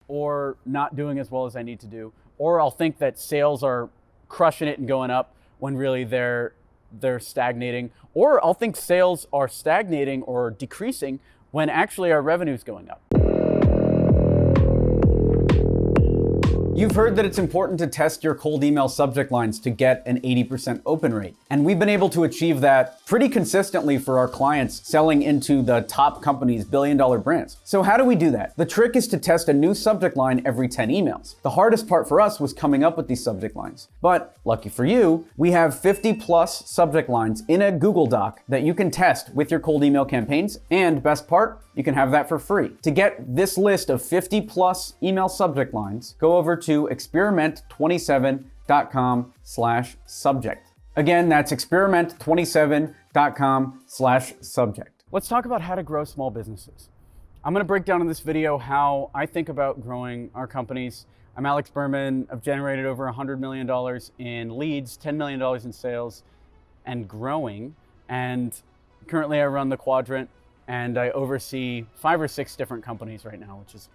or not doing as well as I need to do. Or I'll think that sales are crushing it and going up when really they're stagnating. Or I'll think sales are stagnating or decreasing when actually our revenue is going up. You've heard that it's important to test your cold email subject lines to get an 80% open rate. And we've been able to achieve that pretty consistently for our clients selling into the top companies, billion-dollar brands. So how do we do that? The trick is to test a new subject line every 10 emails. The hardest part for us was coming up with these subject lines. But lucky for you, we have 50 plus subject lines in a Google Doc that you can test with your cold email campaigns. And best part, you can have that for free. To get this list of 50 plus email subject lines, go over to experiment27.com/subject. Again, that's experiment27.com/subject. Let's talk about how to grow small businesses. I'm gonna break down in this video how I think about growing our companies. I'm Alex Berman. I've generated over $100 million in leads, $10 million in sales, and growing. And currently I run the Quadrant, and I oversee 5 or 6 different companies right now, which is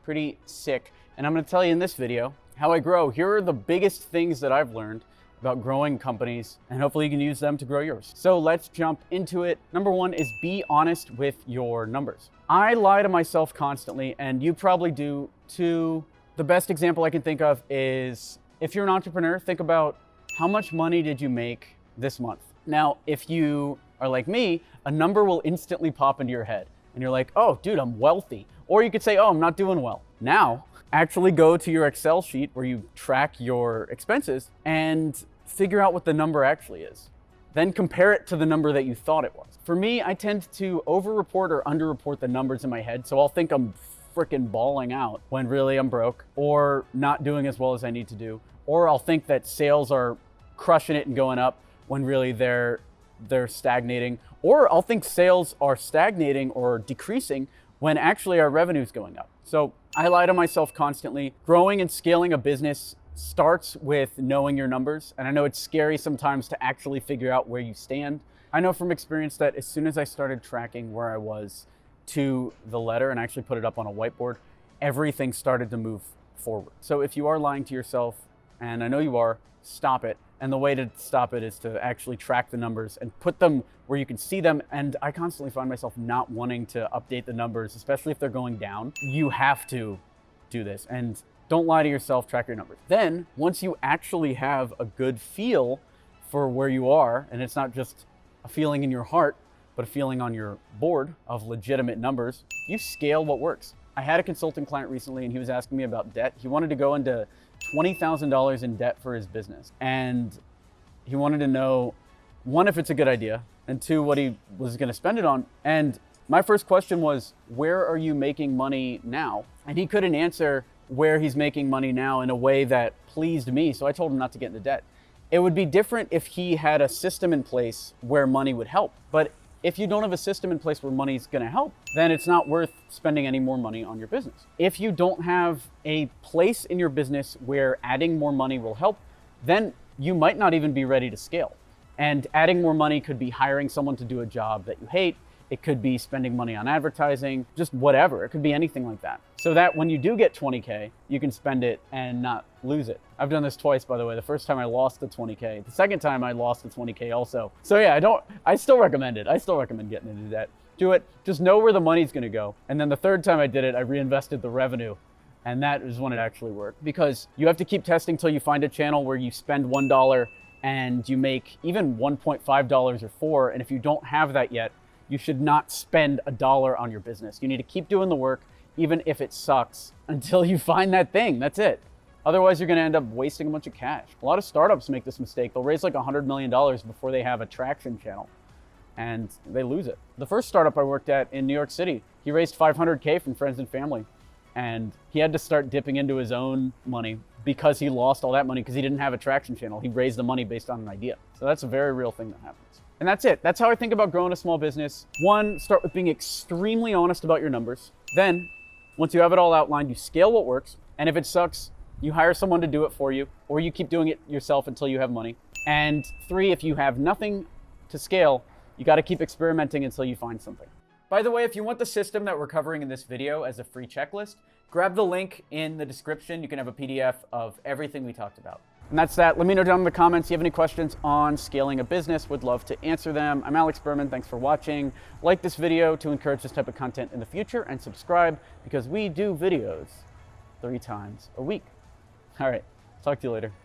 pretty sick. And I'm gonna tell you in this video how I grow. Here are the biggest things that I've learned about growing companies, and hopefully you can use them to grow yours. So let's jump into it. Number 1 is be honest with your numbers. I lie to myself constantly, and you probably do too. The best example I can think of is if you're an entrepreneur, think about how much money did you make this month? Now, if you are like me, a number will instantly pop into your head and you're like, oh, dude, I'm wealthy. Or you could say, oh, I'm not doing well. Now, actually go to your Excel sheet where you track your expenses and figure out what the number actually is. Then compare it to the number that you thought it was. For me, I tend to over-report or under-report the numbers in my head. So I'll think I'm freaking balling out when really I'm broke or not doing as well as I need to do. Or I'll think that sales are crushing it and going up when really they're stagnating. Or I'll think sales are stagnating or decreasing when actually our revenue is going up. So I lie to myself constantly. Growing and scaling a business starts with knowing your numbers. And I know it's scary sometimes to actually figure out where you stand. I know from experience that as soon as I started tracking where I was to the letter and actually put it up on a whiteboard, everything started to move forward. So if you are lying to yourself, and I know you are, stop it. And the way to stop it is to actually track the numbers and put them where you can see them. And I constantly find myself not wanting to update the numbers, especially if they're going down. You have to do this, and don't lie to yourself, track your numbers. Then once you actually have a good feel for where you are, and it's not just a feeling in your heart, but a feeling on your board of legitimate numbers, you scale what works. I had a consulting client recently and he was asking me about debt. He wanted to go into $20,000 in debt for his business. And he wanted to know, 1, if it's a good idea, and 2, what he was gonna spend it on. And my first question was, where are you making money now? And he couldn't answer where he's making money now in a way that pleased me. So I told him not to get into debt. It would be different if he had a system in place where money would help. But if you don't have a system in place where money's gonna help, then it's not worth spending any more money on your business. If you don't have a place in your business where adding more money will help, then you might not even be ready to scale. And adding more money could be hiring someone to do a job that you hate. It could be spending money on advertising, just whatever. It could be anything like that. So that when you do get 20K, you can spend it and not lose it. I've done this twice, by the way. The first time I lost the 20K. The second time I lost the 20K also. So yeah, I still recommend it. I still recommend getting into that. Do it. Just know where the money's gonna go. And then the third time I did it, I reinvested the revenue. And that is when it actually worked. Because you have to keep testing till you find a channel where you spend $1 and you make even $1.5 or $4. And if you don't have that yet, you should not spend $1 on your business. You need to keep doing the work, even if it sucks, until you find that thing. That's it. Otherwise, you're gonna end up wasting a bunch of cash. A lot of startups make this mistake. They'll raise like $100 million before they have a traction channel, and they lose it. The first startup I worked at in New York City, he raised 500K from friends and family, and he had to start dipping into his own money because he lost all that money because he didn't have a traction channel. He raised the money based on an idea. So that's a very real thing that happens. And that's it. That's how I think about growing a small business. 1, start with being extremely honest about your numbers. Then, once you have it all outlined, you scale what works. And if it sucks, you hire someone to do it for you, or you keep doing it yourself until you have money. And 3, if you have nothing to scale, you got to keep experimenting until you find something. By the way, if you want the system that we're covering in this video as a free checklist, grab the link in the description. You can have a PDF of everything we talked about. And that's that. Let me know down in the comments if you have any questions on scaling a business. Would love to answer them. I'm Alex Berman. Thanks for watching. Like this video to encourage this type of content in the future, and subscribe because we do videos 3 times a week. All right. Talk to you later.